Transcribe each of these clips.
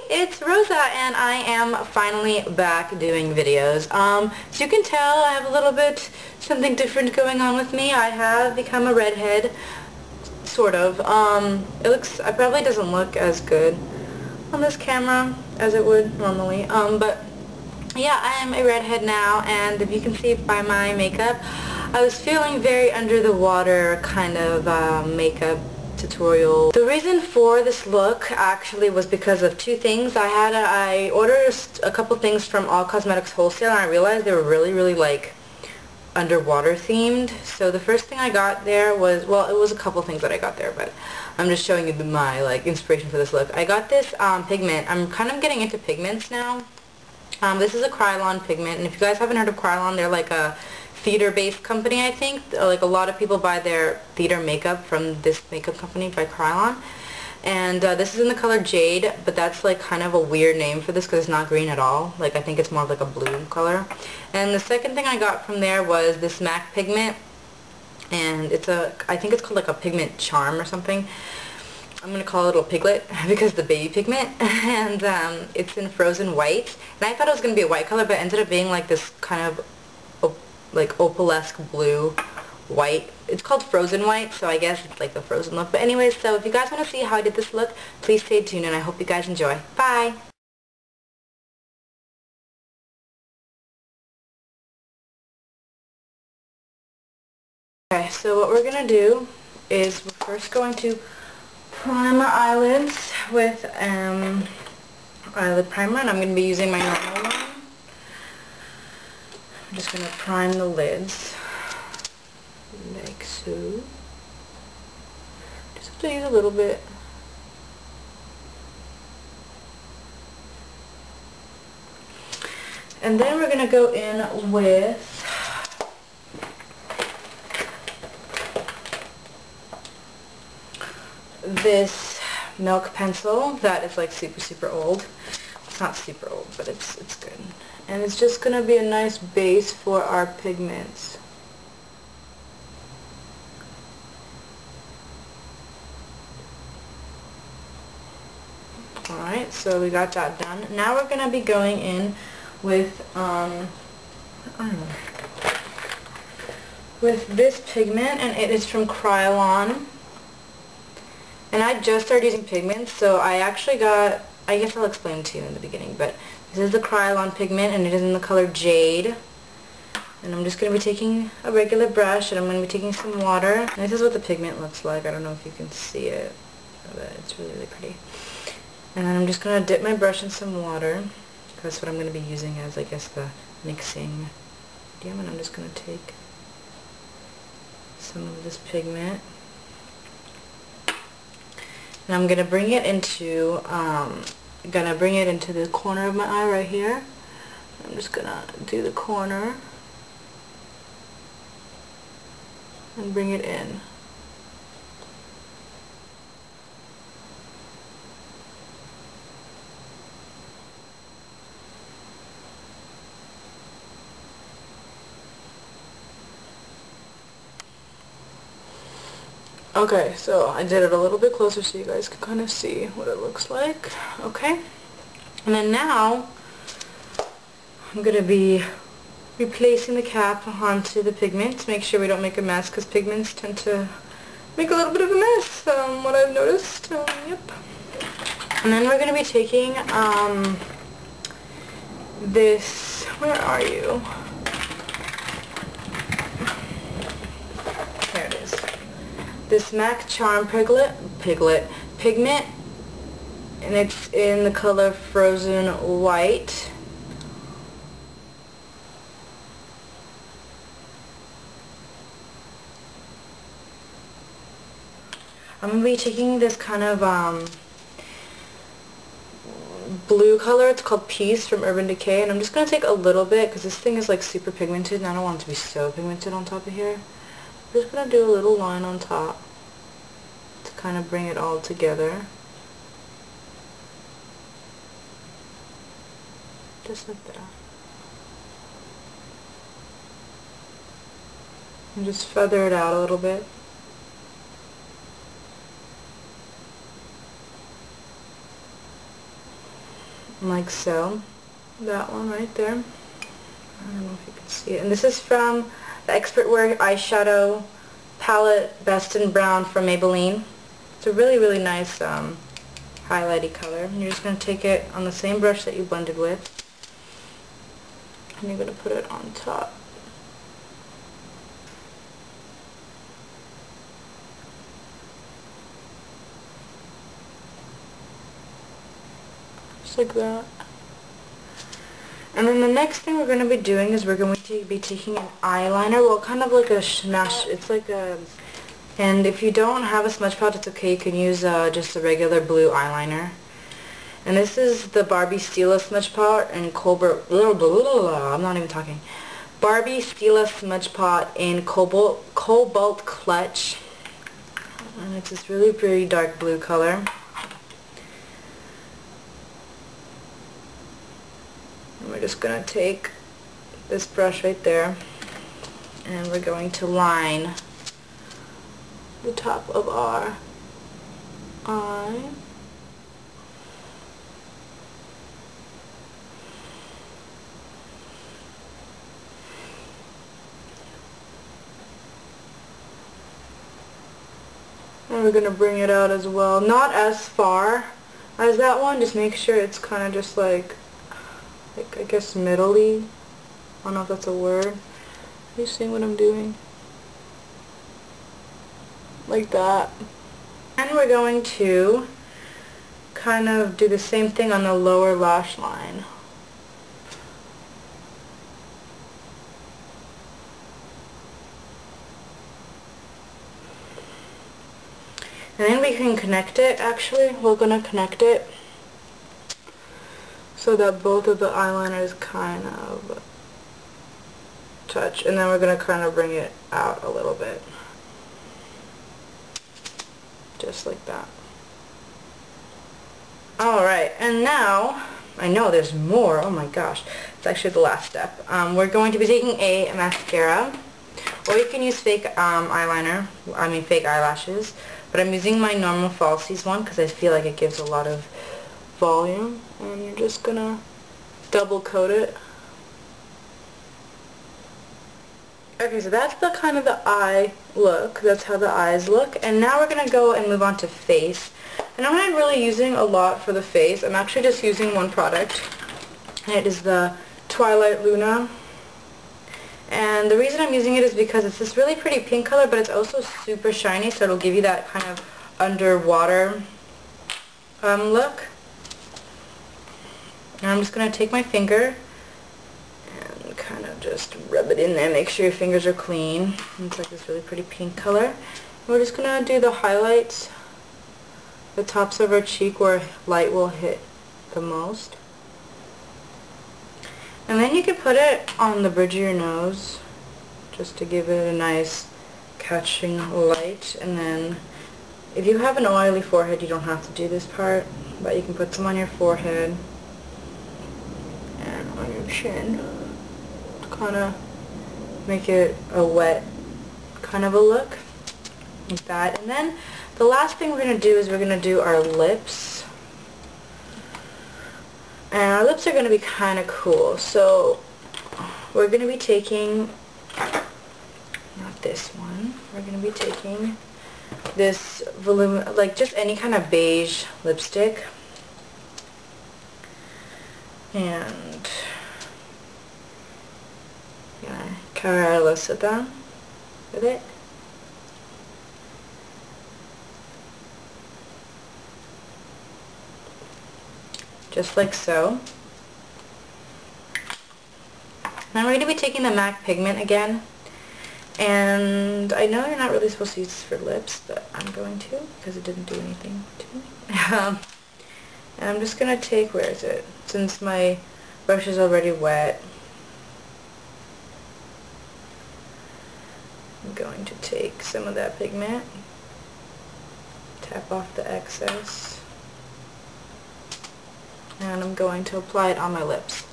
it's Rosa and I am finally back doing videos. As you can tell, I have a little bit something different going on with me. I have become a redhead, sort of. It probably doesn't look as good on this camera as it would normally. But yeah, I am a redhead now, and if you can see by my makeup, I was feeling very under the water kind of makeup tutorial. The reason for this look actually was because of two things. I ordered a couple things from All Cosmetics Wholesale, and I realized they were really like underwater themed. So the first thing I got there was, well, it was a couple things that I got there, but I'm just showing you my like inspiration for this look. I got this pigment. I'm kind of getting into pigments now. This is a Krylon pigment, and if you guys haven't heard of Krylon, they're like a theater-based company, I think. Like a lot of people buy their theater makeup from this makeup company by Krylon. And this is in the color Jade, but that's like kind of a weird name for this because it's not green at all. Like I think it's more of like a blue color. And the second thing I got from there was this MAC pigment, and I think it's called like a pigment charm or something. I'm going to call it a little piglet because the baby pigment, and it's in frozen white. And I thought it was going to be a white color, but it ended up being like this kind of like opalesque blue white. It's called frozen white, so I guess it's like the frozen look. But anyways, so if you guys want to see how I did this look, please stay tuned, and I hope you guys enjoy. Bye! Okay, so what we're going to do is we're first going to prime our eyelids with eyelid primer, and I'm going to be using my normal one. I'm just going to prime the lids like so. Just have to use a little bit. And then we're going to go in with this milk pencil that is like super old. It's not super old, but it's good. And it's just going to be a nice base for our pigments. Alright, so we got that done. Now we're going to be going in with this pigment, and it is from Krylon. And I just started using pigments, so I actually got, I guess I'll explain it to you in the beginning, but this is the Krylon pigment, and it is in the color Jade. And I'm just going to be taking a regular brush, and I'm going to be taking some water. And this is what the pigment looks like. I don't know if you can see it, but it's really pretty. And then I'm just going to dip my brush in some water. That's what I'm going to be using as, I guess, the mixing medium. And I'm just going to take some of this pigment. And I'm going to bring it into the corner of my eye right here. I'm just going to do the corner and bring it in. Okay, so I did it a little bit closer so you guys can kind of see what it looks like. Okay, and then now I'm going to be replacing the cap onto the pigment to make sure we don't make a mess, because pigments tend to make a little bit of a mess, what I've noticed. Yep. And then we're going to be taking this, where are you? This MAC Charm pigment, and it's in the color Frozen White. I'm going to be taking this kind of blue color. It's called Peace from Urban Decay, and I'm just going to take a little bit because this thing is like super pigmented and I don't want it to be so pigmented on top of here. I'm just going to do a little line on top to kind of bring it all together. Just like that. And just feather it out a little bit. like so. That one right there. I don't know if you can see it. And this is from the Expert Wear eyeshadow palette Best in Brown from Maybelline. It's a really, really nice highlighty color. And you're just going to take it on the same brush that you blended with, and you're going to put it on top. Just like that. And then the next thing we're going to be doing is we're going to be taking an eyeliner, well, kind of like a smash, it's like a, and if you don't have a smudge palette, it's okay, you can use just a regular blue eyeliner. And this is the Barbie Stila smudge palette in I'm not even talking. Barbie Stila smudge palette in Cobalt Clutch. And it's this really pretty dark blue color. And we're just going to take this brush right there, and we're going to line the top of our eye. And we're going to bring it out as well. Not as far as that one, just make sure it's kind of just like I guess middle-y. I don't know if that's a word. Are you seeing what I'm doing? Like that. And we're going to kind of do the same thing on the lower lash line. And then we can connect it, actually. We're going to connect it so that both of the eyeliners kind of touch. And then we're going to kind of bring it out a little bit. Just like that. Alright, and now, I know there's more, oh my gosh. It's actually the last step. We're going to be taking a mascara. Or you can use fake eyeliner, fake eyelashes. But I'm using my normal Falsies one because I feel like it gives a lot of volume. And you're just going to double coat it. Okay, so that's the kind of the eye look. That's how the eyes look. And now we're going to go and move on to face. And I'm not really using a lot for the face. I'm actually just using one product. And it is the Twilight Luna. And the reason I'm using it is because it's this really pretty pink color, but it's also super shiny, so it'll give you that kind of underwater look. And I'm just going to take my finger and kind of just rub it in there. Make sure your fingers are clean. It's like this really pretty pink color. And we're just going to do the highlights, the tops of our cheek where light will hit the most. And then you can put it on the bridge of your nose just to give it a nice catching light. And then if you have an oily forehead, you don't have to do this part, but you can put some on your forehead and on your chin to kind of make it a wet kind of a look like that. And then the last thing we're going to do is we're going to do our lips. And our lips are going to be kind of cool. So we're going to be taking, not this one, we're going to be taking this like just any kind of beige lipstick. And color it down with it. Just like so. Now we're going to be taking the MAC pigment again. And I know you're not really supposed to use this for lips, but I'm going to because it didn't do anything to me. And I'm just going to take, where is it? Since my brush is already wet, I'm going to take some of that pigment, tap off the excess, and I'm going to apply it on my lips.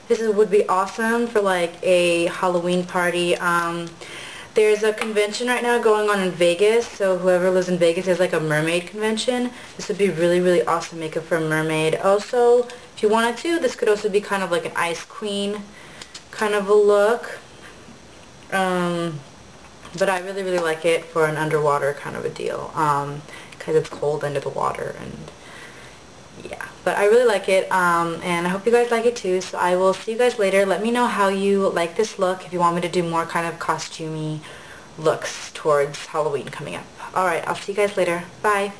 would be awesome for like a Halloween party. There's a convention right now going on in Vegas, so whoever lives in Vegas, there's like a mermaid convention. This would be really, really awesome makeup for a mermaid. Also, if you wanted to, this could also be kind of like an ice queen kind of a look. But I really, really like it for an underwater kind of a deal, because it's cold under the water, and yeah. But I really like it, and I hope you guys like it too, so I will see you guys later. Let me know how you like this look, if you want me to do more kind of costumey looks towards Halloween coming up. Alright, I'll see you guys later. Bye!